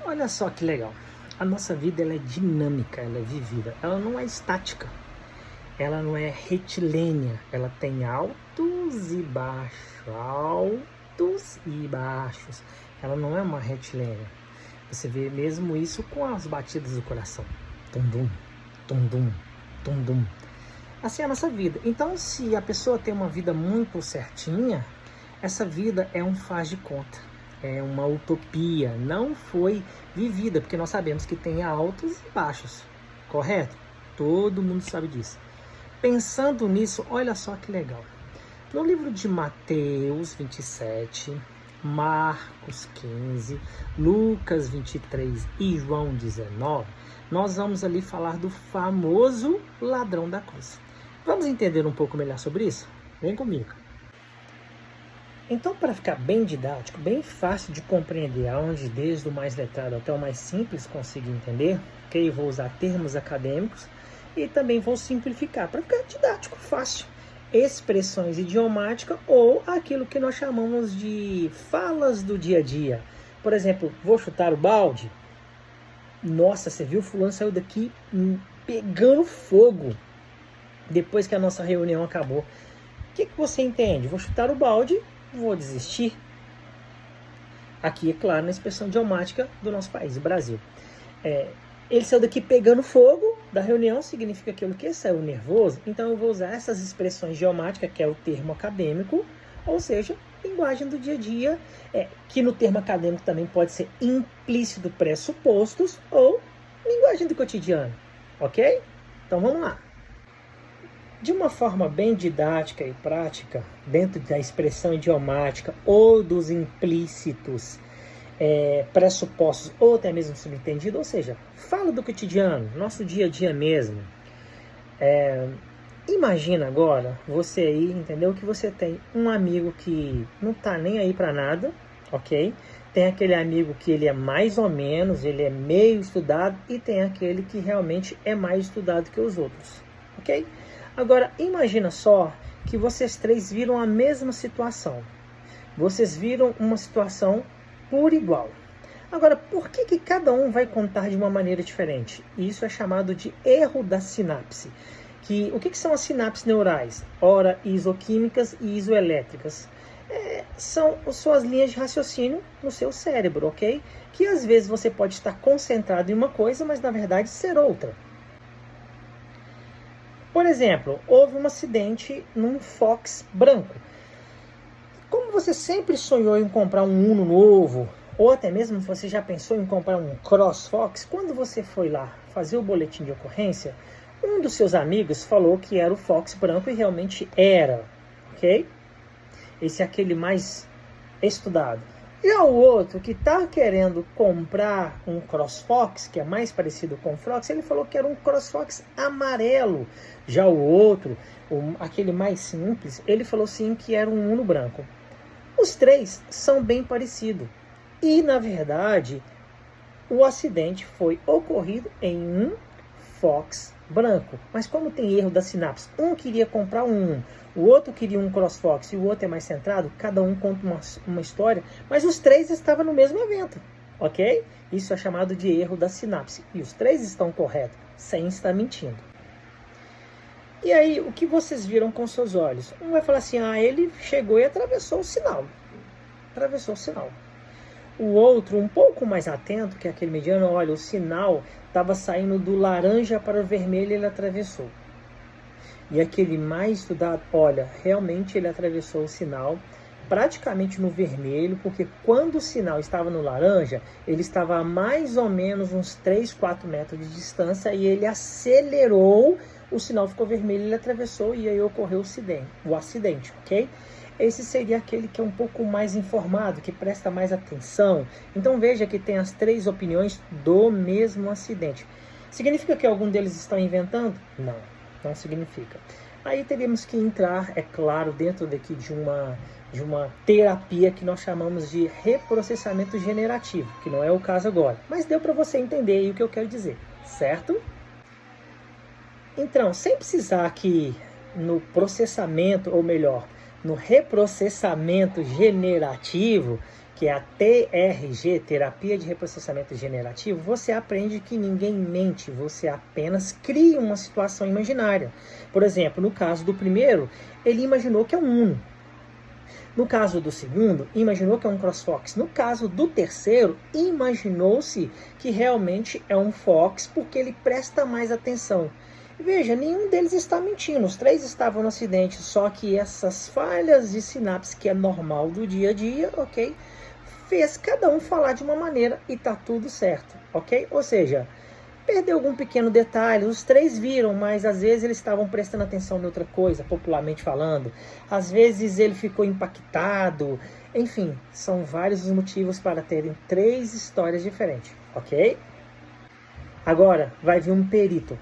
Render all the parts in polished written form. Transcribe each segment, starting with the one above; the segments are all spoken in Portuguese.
Olha só que legal. A nossa vida ela é dinâmica, ela é vivida. Ela não é estática. Ela não é retilínea. Ela tem altos e baixos, altos e baixos. Ela não é uma retilínea. Você vê mesmo isso com as batidas do coração. Tum-dum, tum-dum, tum-dum. Assim é a nossa vida. Então, se a pessoa tem uma vida muito certinha, essa vida é um faz de conta. É uma utopia. Não foi vivida, porque nós sabemos que tem altos e baixos. Correto? Todo mundo sabe disso. Pensando nisso, olha só que legal. No livro de Mateus 27, Marcos 15, Lucas 23 e João 19, nós vamos ali falar do famoso ladrão da cruz. Vamos entender um pouco melhor sobre isso? Vem comigo. Então, para ficar bem didático, bem fácil de compreender, aonde desde o mais letrado até o mais simples consiga entender, ok? Vou usar termos acadêmicos e também vou simplificar, para ficar didático, fácil. Expressões idiomáticas ou aquilo que nós chamamos de falas do dia a dia. Por exemplo, vou chutar o balde. Nossa, você viu? Fulano saiu daqui pegando fogo depois que a nossa reunião acabou. O que você entende? Vou chutar o balde, vou desistir. Aqui, é claro, na expressão idiomática do nosso país, o Brasil. Ele saiu daqui pegando fogo da reunião, significa que ele saiu nervoso. Então eu vou usar essas expressões idiomáticas, que é o termo acadêmico, ou seja, linguagem do dia a dia, que no termo acadêmico também pode ser implícito pressupostos ou linguagem do cotidiano, ok? Então vamos lá. De uma forma bem didática e prática, dentro da expressão idiomática ou dos implícitos pressupostos ou até mesmo subentendido, ou seja, fala do cotidiano, nosso dia a dia mesmo. Imagina agora, você aí, entendeu? Que você tem um amigo que não tá nem aí para nada, ok? Tem aquele amigo que ele é mais ou menos, ele é meio estudado, e tem aquele que realmente é mais estudado que os outros, ok? Agora, imagina só que vocês três viram a mesma situação. Vocês viram uma situação por igual. Agora, por que cada um vai contar de uma maneira diferente? Isso é chamado de erro da sinapse. O que são as sinapses neurais? Ora, isoquímicas e isoelétricas. São suas linhas de raciocínio no seu cérebro, ok? Que às vezes você pode estar concentrado em uma coisa, mas na verdade ser outra. Por exemplo, houve um acidente num Fox branco. Como você sempre sonhou em comprar um Uno novo, ou até mesmo você já pensou em comprar um Cross Fox, quando você foi lá fazer o boletim de ocorrência, um dos seus amigos falou que era o Fox branco e realmente era, ok? Esse é aquele mais estudado. Já o outro que está querendo comprar um CrossFox, que é mais parecido com o Fox, ele falou que era um CrossFox amarelo. Já o outro, aquele mais simples, ele falou sim que era um Uno branco. Os três são bem parecidos. E, na verdade, o acidente foi ocorrido em um Fox branco. Mas como tem erro da sinapse, um queria comprar um, o outro queria um CrossFox e o outro é mais centrado, cada um conta uma história, mas os três estavam no mesmo evento, ok? Isso é chamado de erro da sinapse. E os três estão corretos, sem estar mentindo. E aí, o que vocês viram com seus olhos? Um vai falar assim, ele chegou e atravessou o sinal. Atravessou o sinal. O outro, um pouco mais atento, que é aquele mediano, olha, o sinal estava saindo do laranja para o vermelho e ele atravessou. E aquele mais estudado, olha, realmente ele atravessou o sinal praticamente no vermelho, porque quando o sinal estava no laranja, ele estava a mais ou menos uns 3, 4 metros de distância e ele acelerou, o sinal ficou vermelho, ele atravessou e aí ocorreu o acidente, ok? Esse seria aquele que é um pouco mais informado, que presta mais atenção. Então veja que tem as três opiniões do mesmo acidente. Significa que algum deles estão inventando? Não, não significa. Aí teríamos que entrar, é claro, dentro daqui de uma terapia que nós chamamos de reprocessamento generativo, que não é o caso agora. Mas deu para você entender aí o que eu quero dizer, certo? Então, sem precisar que no processamento, ou melhor, no reprocessamento generativo, que é a TRG, Terapia de Reprocessamento Generativo, você aprende que ninguém mente, você apenas cria uma situação imaginária. Por exemplo, no caso do primeiro, ele imaginou que é um Uno. No caso do segundo, imaginou que é um CrossFox. No caso do terceiro, imaginou-se que realmente é um Fox, porque ele presta mais atenção. Veja, nenhum deles está mentindo, os três estavam no acidente, só que essas falhas de sinapse, que é normal do dia a dia, ok? Fez cada um falar de uma maneira e tá tudo certo, ok? Ou seja, perdeu algum pequeno detalhe, os três viram, mas às vezes eles estavam prestando atenção em outra coisa, popularmente falando. Às vezes ele ficou impactado, enfim, são vários os motivos para terem três histórias diferentes, ok? Agora vai vir um perito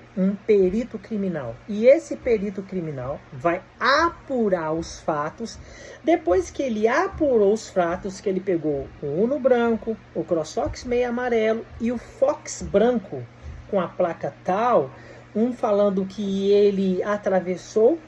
criminal. E esse perito criminal vai apurar os fatos. Depois que ele apurou os fatos, que ele pegou o Uno branco, o CrossFox meio amarelo e o Fox branco com a placa tal, um falando que ele atravessou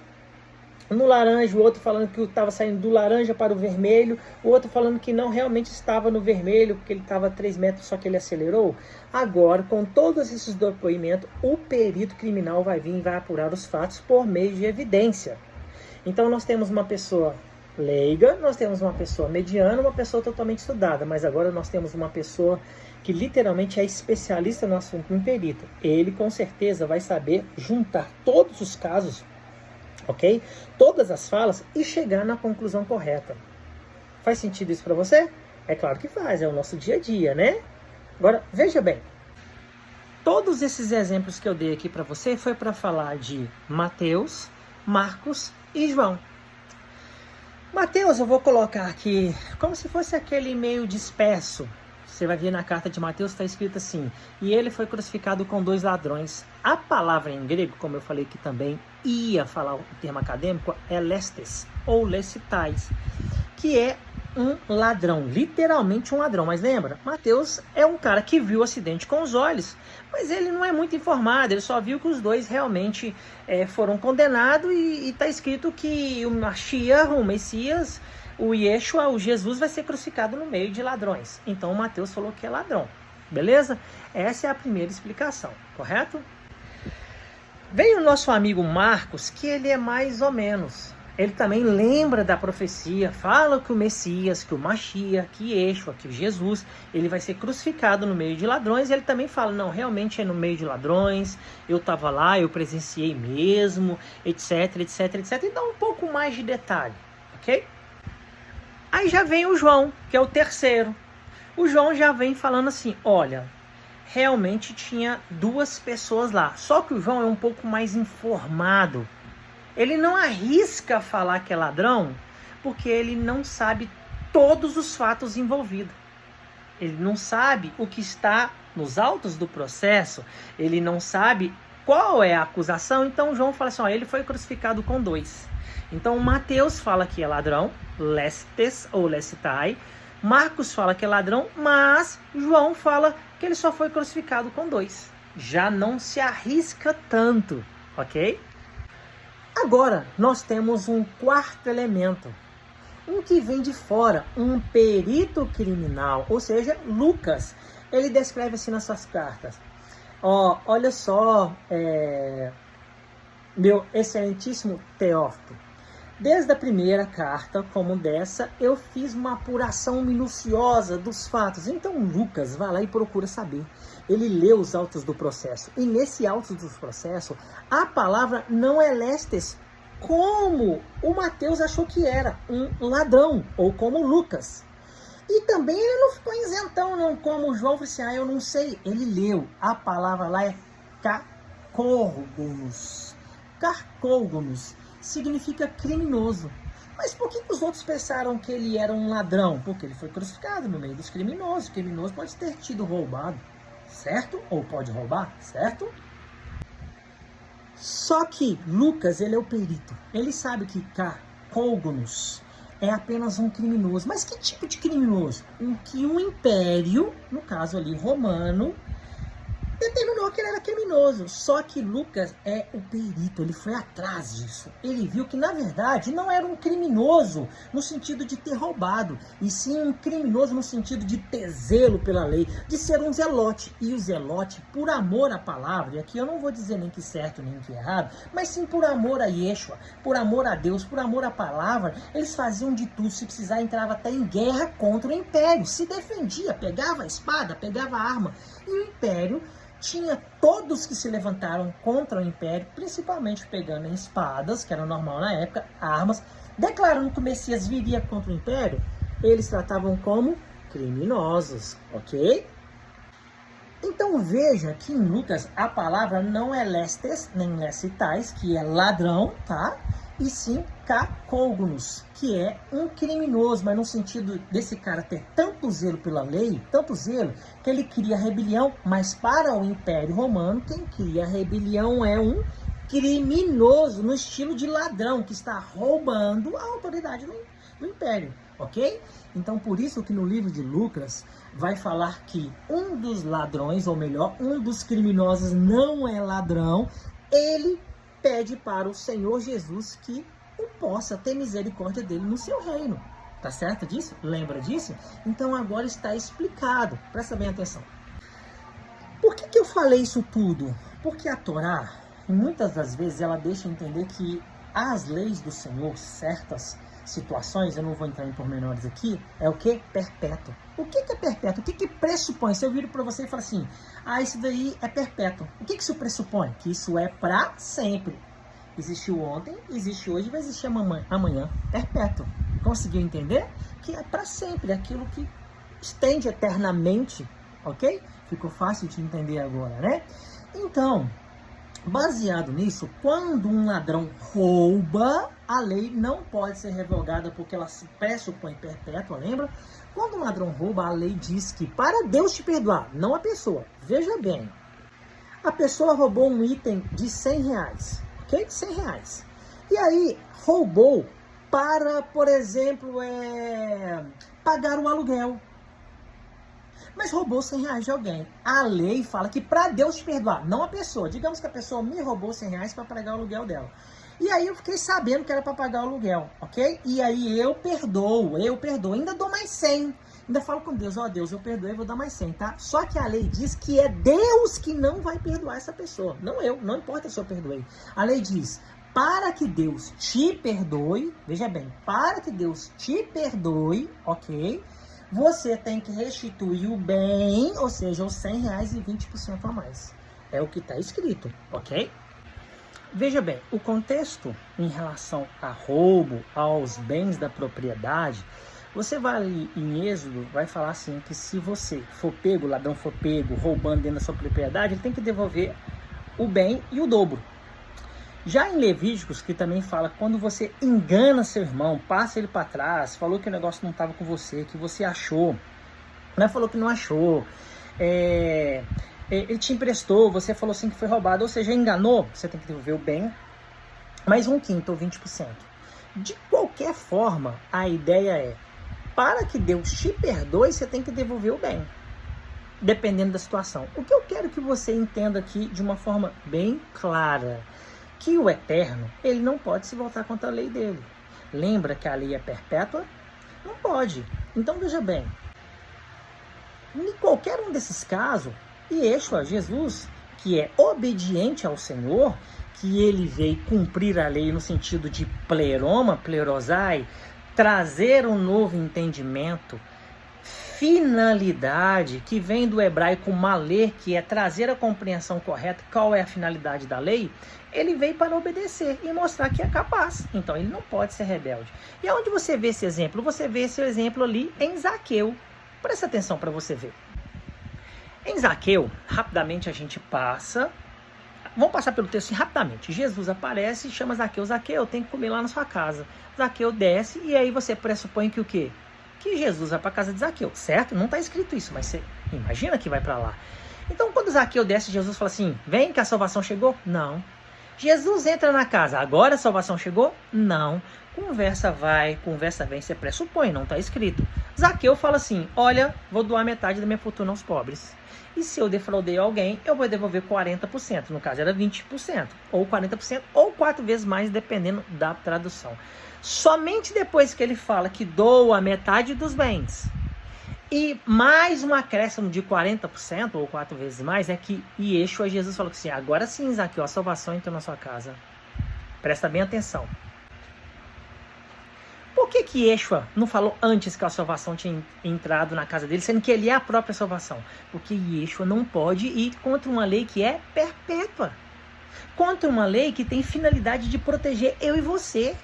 no laranja, o outro falando que estava saindo do laranja para o vermelho, o outro falando que não realmente estava no vermelho, porque ele estava a 3 metros, só que ele acelerou. Agora, com todos esses depoimentos, o perito criminal vai vir e vai apurar os fatos por meio de evidência. Então nós temos uma pessoa leiga, nós temos uma pessoa mediana, uma pessoa totalmente estudada, mas agora nós temos uma pessoa que literalmente é especialista no assunto, um perito. Ele com certeza vai saber juntar todos os casos, ok? Todas as falas e chegar na conclusão correta. Faz sentido isso para você? É claro que faz, é o nosso dia a dia, né? Agora, veja bem. Todos esses exemplos que eu dei aqui para você foi para falar de Mateus, Marcos e João. Mateus eu vou colocar aqui como se fosse aquele meio disperso. Você vai ver na carta de Mateus, está escrito assim: e ele foi crucificado com 2 ladrões. A palavra em grego, como eu falei que também ia falar o termo acadêmico, é lestes ou lesitais, que é um ladrão, literalmente um ladrão. Mas lembra, Mateus é um cara que viu o acidente com os olhos, mas ele não é muito informado, ele só viu que os dois realmente foram condenados e está escrito que o Mashiach, o Messias, o Yeshua, o Jesus, vai ser crucificado no meio de ladrões. Então o Mateus falou que é ladrão, beleza? Essa é a primeira explicação, correto? Vem o nosso amigo Marcos, que ele é mais ou menos. Ele também lembra da profecia, fala que o Messias, que o Mashiach, que Yeshua, que o Jesus, ele vai ser crucificado no meio de ladrões. E ele também fala, não, realmente é no meio de ladrões, eu estava lá, eu presenciei mesmo, etc, etc, etc. E dá um pouco mais de detalhe, ok? Aí já vem o João, que é o terceiro. O João já vem falando assim, olha, realmente tinha 2 pessoas lá. Só que o João é um pouco mais informado. Ele não arrisca falar que é ladrão, porque ele não sabe todos os fatos envolvidos. Ele não sabe o que está nos autos do processo. Ele não sabe qual é a acusação. Então o João fala assim, ó, ele foi crucificado com 2. Então Mateus fala que é ladrão, lestes ou lesitai. Marcos fala que é ladrão, mas João fala que ele só foi crucificado com 2. Já não se arrisca tanto, ok? Agora nós temos um quarto elemento, um que vem de fora, um perito criminal, ou seja, Lucas. Ele descreve assim nas suas cartas. Ó, olha só, meu excelentíssimo Teófilo. Desde a primeira carta, como dessa, eu fiz uma apuração minuciosa dos fatos. Então Lucas vai lá e procura saber. Ele lê os autos do processo. E nesse autos do processo, a palavra não é lestes, como o Mateus achou que era, um ladrão, ou como Lucas. E também ele não ficou isentão, não, como o João falou assim, eu não sei. Ele leu, a palavra lá é carcógonos. Carcógonos significa criminoso. Mas por que os outros pensaram que ele era um ladrão? Porque ele foi crucificado no meio dos criminosos. O criminoso pode ter tido roubado, certo? Ou pode roubar, certo? Só que Lucas, ele é o perito. Ele sabe que carcógonos é apenas um criminoso. Mas que tipo de criminoso? Que um império, no caso ali romano, determinou que ele era criminoso. Só que Lucas é o perito, ele foi atrás disso. Ele viu que, na verdade, não era um criminoso no sentido de ter roubado, e sim um criminoso no sentido de ter zelo pela lei, de ser um zelote. E o zelote, por amor à palavra, e aqui eu não vou dizer nem que certo nem que errado, mas sim por amor a Yeshua, por amor a Deus, por amor à palavra, eles faziam de tudo, se precisar, entrava até em guerra contra o império, se defendia, pegava a espada, pegava a arma, e o império tinha todos que se levantaram contra o império, principalmente pegando em espadas, que era normal na época, armas, declarando que o Messias viria contra o império, eles tratavam como criminosos, ok? Então veja que em Lucas a palavra não é lestes, nem lesitais, que é ladrão, tá? E sim cacógonos, que é um criminoso, mas no sentido desse cara ter tanto zelo pela lei, tanto zelo, que ele cria rebelião, mas para o Império Romano, quem cria rebelião é um criminoso, no estilo de ladrão, que está roubando a autoridade do Império, ok? Então por isso que no livro de Lucas vai falar que um dos ladrões, ou melhor, um dos criminosos não é ladrão, ele pede para o Senhor Jesus que o possa ter misericórdia dele no seu reino. Tá certo disso? Lembra disso? Então agora está explicado. Presta bem atenção. Por que eu falei isso tudo? Porque a Torá, muitas das vezes, ela deixa entender que as leis do Senhor, certas situações, eu não vou entrar em pormenores aqui, é o que? Perpétuo. O que é perpétuo? O que pressupõe? Se eu viro para você e falo assim, isso daí é perpétuo. O que isso pressupõe? Que isso é para sempre. Existiu ontem, existe hoje, vai existir amanhã. Perpétuo. Conseguiu entender? Que é para sempre, aquilo que estende eternamente, ok? Ficou fácil de entender agora, né? Então, baseado nisso, quando um ladrão rouba, a lei não pode ser revogada porque ela se pressupõe perpétua, lembra? Quando um ladrão rouba, a lei diz que para Deus te perdoar, não a pessoa. Veja bem, a pessoa roubou um item de R$100, ok? R$100. E aí, roubou para, por exemplo, pagar o aluguel. Mas roubou R$100 de alguém. A lei fala que para Deus te perdoar, não a pessoa. Digamos que a pessoa me roubou R$100 para pagar o aluguel dela. E aí eu fiquei sabendo que era para pagar o aluguel, ok? E aí eu perdoo, ainda dou mais 100. Ainda falo com Deus, Deus, eu perdoei, vou dar mais 100, tá? Só que a lei diz que é Deus que não vai perdoar essa pessoa. Não eu, não importa se eu perdoei. A lei diz, para que Deus te perdoe, veja bem, para que Deus te perdoe, ok? Você tem que restituir o bem, ou seja, os R$100 e 20% a mais. É o que está escrito, ok? Veja bem, o contexto em relação a roubo aos bens da propriedade, você vai ali em Êxodo, vai falar assim, que se você for pego, o ladrão for pego, roubando dentro da sua propriedade, ele tem que devolver o bem e o dobro. Já em Levíticos, que também fala, quando você engana seu irmão, passa ele para trás, falou que o negócio não estava com você, que você achou, né? Falou que não achou, ele te emprestou, você falou assim que foi roubado, ou seja, enganou, você tem que devolver o bem, mais 1/5 ou 20%. De qualquer forma, a ideia é, para que Deus te perdoe, você tem que devolver o bem, dependendo da situação. O que eu quero que você entenda aqui de uma forma bem clara, que o eterno, ele não pode se voltar contra a lei dele. Lembra que a lei é perpétua? Não pode. Então veja bem, em qualquer um desses casos, Yeshua, Jesus, que é obediente ao Senhor, que ele veio cumprir a lei no sentido de pleroma, plerosai, trazer um novo entendimento, finalidade, que vem do hebraico maler, que é trazer a compreensão correta, qual é a finalidade da lei, ele veio para obedecer e mostrar que é capaz. Então ele não pode ser rebelde. E aonde você vê esse exemplo? Você vê esse exemplo ali em Zaqueu. Presta atenção para você ver. Em Zaqueu, rapidamente a gente passa. Vamos passar pelo texto assim, rapidamente. Jesus aparece e chama Zaqueu. Zaqueu, tem que comer lá na sua casa. Zaqueu desce e aí você pressupõe que o quê? Que Jesus vai para a casa de Zaqueu, certo? Não está escrito isso, mas você imagina que vai para lá. Então, quando Zaqueu desce, Jesus fala assim, vem que a salvação chegou? Não. Jesus entra na casa, agora a salvação chegou? Não. Conversa vai, conversa vem, você pressupõe, não está escrito. Zaqueu fala assim, olha, vou doar metade da minha fortuna aos pobres. E se eu defraudei alguém, eu vou devolver 40%. No caso era 20%, ou 40%, ou 4 vezes mais, dependendo da tradução. Somente depois que ele fala que doa metade dos bens, e mais um acréscimo de 40%, ou 4 vezes mais, é que Yeshua, Jesus falou assim, agora sim, Zaqueu, a salvação entrou na sua casa. Presta bem atenção. Por que Yeshua não falou antes que a salvação tinha entrado na casa dele, sendo que ele é a própria salvação? Porque Yeshua não pode ir contra uma lei que é perpétua. Contra uma lei que tem finalidade de proteger eu e você.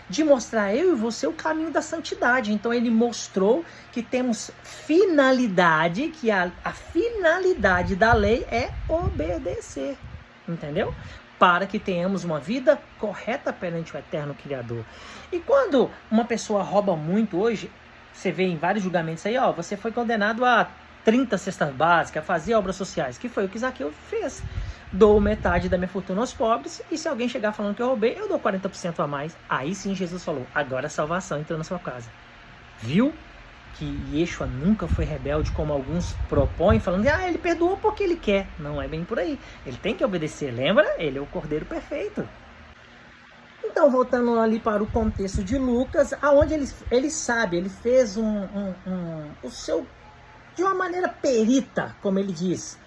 De mostrar eu e você o caminho da santidade. Então ele mostrou que temos finalidade, que a finalidade da lei é obedecer. Entendeu? Para que tenhamos uma vida correta perante o eterno Criador. E quando uma pessoa rouba muito hoje, você vê em vários julgamentos aí, ó, você foi condenado a 30 cestas básicas, a fazer obras sociais, que foi o que Zaqueu fez. Dou metade da minha fortuna aos pobres, e se alguém chegar falando que eu roubei, eu dou 40% a mais. Aí sim Jesus falou, agora a salvação entrou na sua casa. Viu? Que Yeshua nunca foi rebelde, como alguns propõem, falando, ele perdoou porque ele quer. Não é bem por aí. Ele tem que obedecer, lembra? Ele é o Cordeiro perfeito. Então, voltando ali para o contexto de Lucas, aonde ele sabe, ele fez o seu, de uma maneira perita, como ele diz,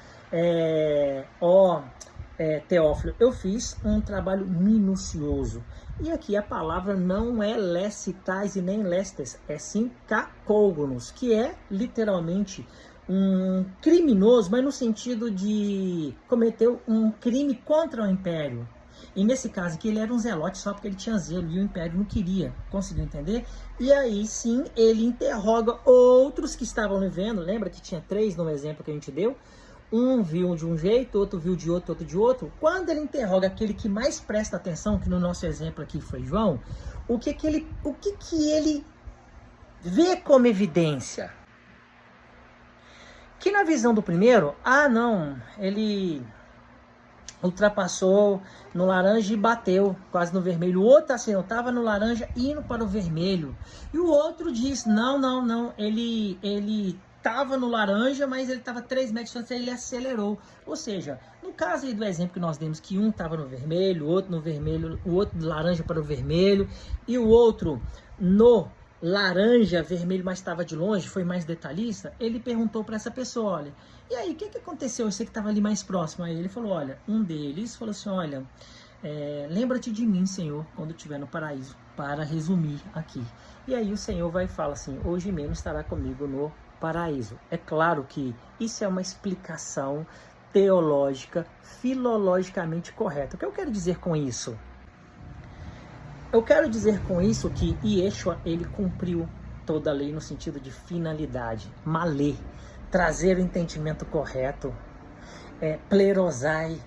Teófilo, eu fiz um trabalho minucioso. E aqui a palavra não é lecitais e nem lestes, é sim cacógonos, que é literalmente um criminoso, mas no sentido de cometer um crime contra o império. E nesse caso aqui ele era um zelote só porque ele tinha zelo e o império não queria, conseguiu entender? E aí sim ele interroga outros que estavam vivendo, lembra que tinha 3 no exemplo que a gente deu? Um viu de um jeito, outro viu de outro, outro de outro. Quando ele interroga aquele que mais presta atenção, que no nosso exemplo aqui foi João, o que ele vê como evidência? Que na visão do primeiro, não, ele ultrapassou no laranja e bateu quase no vermelho. O outro assim, eu estava no laranja indo para o vermelho. E o outro diz, não, ele estava no laranja, mas ele estava 3 metros de distância, ele acelerou. Ou seja, no caso aí do exemplo que nós demos, que um estava no vermelho, o outro no vermelho, o outro do laranja para o vermelho, e o outro no laranja, vermelho, mas estava de longe, foi mais detalhista, ele perguntou para essa pessoa, olha, e aí, o que aconteceu? Você que estava ali mais próximo. Aí ele falou, olha, um deles falou assim, olha, lembra-te de mim, Senhor, quando estiver no paraíso, para resumir aqui. E aí o Senhor vai falar assim, hoje mesmo estará comigo no paraíso. É claro que isso é uma explicação teológica, filologicamente correta. O que eu quero dizer com isso? Eu quero dizer com isso que Yeshua, ele cumpriu toda a lei no sentido de finalidade, malê, trazer o entendimento correto, plerosai,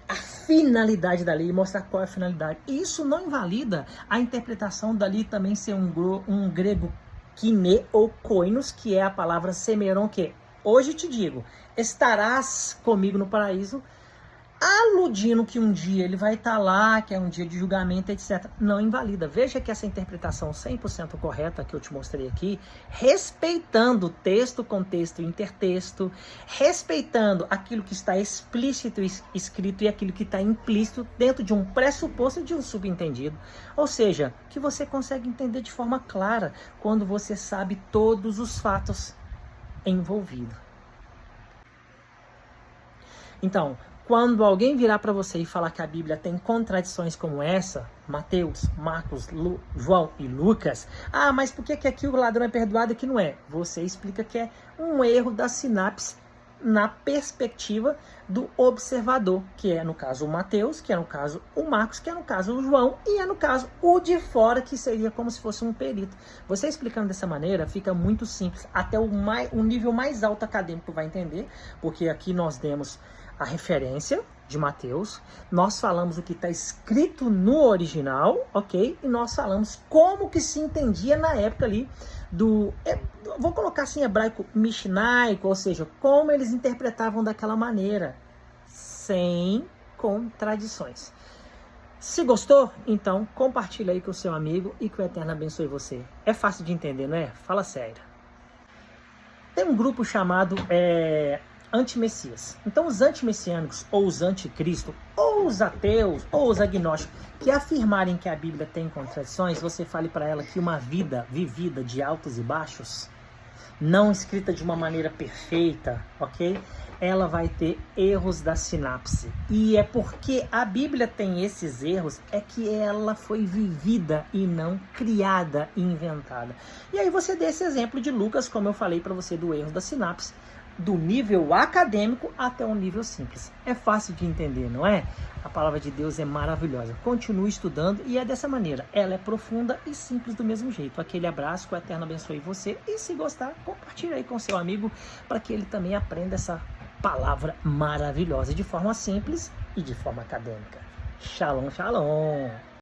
a finalidade da lei, mostrar qual é a finalidade. E isso não invalida a interpretação dali também ser um grego kine ou koinos, que é a palavra semeron, que hoje te digo, estarás comigo no paraíso, aludindo que um dia ele vai estar lá, que é um dia de julgamento, etc. Não invalida. Veja que essa interpretação 100% correta que eu te mostrei aqui, respeitando texto, contexto e intertexto, respeitando aquilo que está explícito escrito e aquilo que está implícito dentro de um pressuposto e de um subentendido. Ou seja, que você consegue entender de forma clara quando você sabe todos os fatos envolvidos. Então, quando alguém virar para você e falar que a Bíblia tem contradições como essa, Mateus, Marcos, João e Lucas, mas por que aqui o ladrão é perdoado e aqui não é? Você explica que é um erro da sinapse na perspectiva do observador, que é no caso o Mateus, que é no caso o Marcos, que é no caso o João, e é no caso o de fora, que seria como se fosse um perito. Você explicando dessa maneira fica muito simples, até o nível mais alto acadêmico vai entender, porque aqui nós demos a referência de Mateus, nós falamos o que está escrito no original, ok? E nós falamos como que se entendia na época ali vou colocar assim, hebraico mishnaico, ou seja, como eles interpretavam daquela maneira, sem contradições. Se gostou, então compartilha aí com o seu amigo e que o Eterno abençoe você. É fácil de entender, não é? Fala sério. Tem um grupo chamado anti-messias. Então os antimessiânicos, ou os anticristo, ou os ateus, ou os agnósticos, que afirmarem que a Bíblia tem contradições, você fale para ela que uma vida vivida de altos e baixos, não escrita de uma maneira perfeita, ok? Ela vai ter erros da sinapse. E é porque a Bíblia tem esses erros, é que ela foi vivida e não criada e inventada. E aí você dê esse exemplo de Lucas, como eu falei para você, do erro da sinapse, do nível acadêmico até um nível simples. É fácil de entender, não é? A palavra de Deus é maravilhosa. Continue estudando e é dessa maneira. Ela é profunda e simples do mesmo jeito. Aquele abraço, que o Eterno abençoe você. E se gostar, compartilhe aí com seu amigo para que ele também aprenda essa palavra maravilhosa de forma simples e de forma acadêmica. Shalom, shalom!